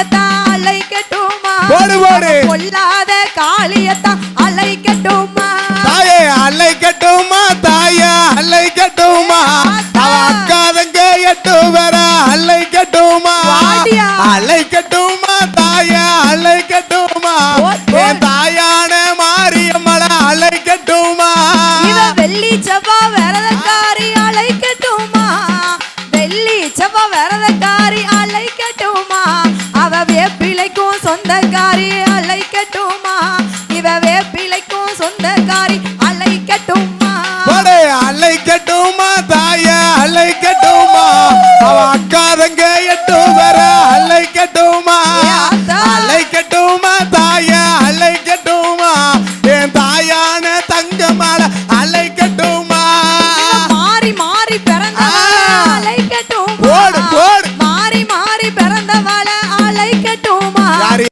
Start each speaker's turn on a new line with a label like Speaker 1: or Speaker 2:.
Speaker 1: காளியத்தான் அழைக்கட்டுமா
Speaker 2: போடு
Speaker 1: கொல்லாத காளியத்தான் அழைக்கட்டுமா
Speaker 2: தாயே அழைக்கட்டுமா தாயா அழைக்கட்டுமா அக்கா தங்க 8 பேரா அழைக்கட்டுமா அழைக்கட்டுமா தாயா அழைக்கட்டுமா என் தாயான மாரியம்மளை அழைக்கட்டுமா
Speaker 1: வெள்ளி செவ்வா விரதக்காரி அழைக்கட்டுமா வெள்ளி செவ்வா விரதக்காரி அழைக்கட்டுமா அவ வேப்பிலைக்கும் சொந்தக்காரி அழைக்கட்டுமா இவ வேப்பிலைக்கும் சொந்தக்காரி அழைக்கட்டுமா
Speaker 2: அழைக்கட்டுமா தாய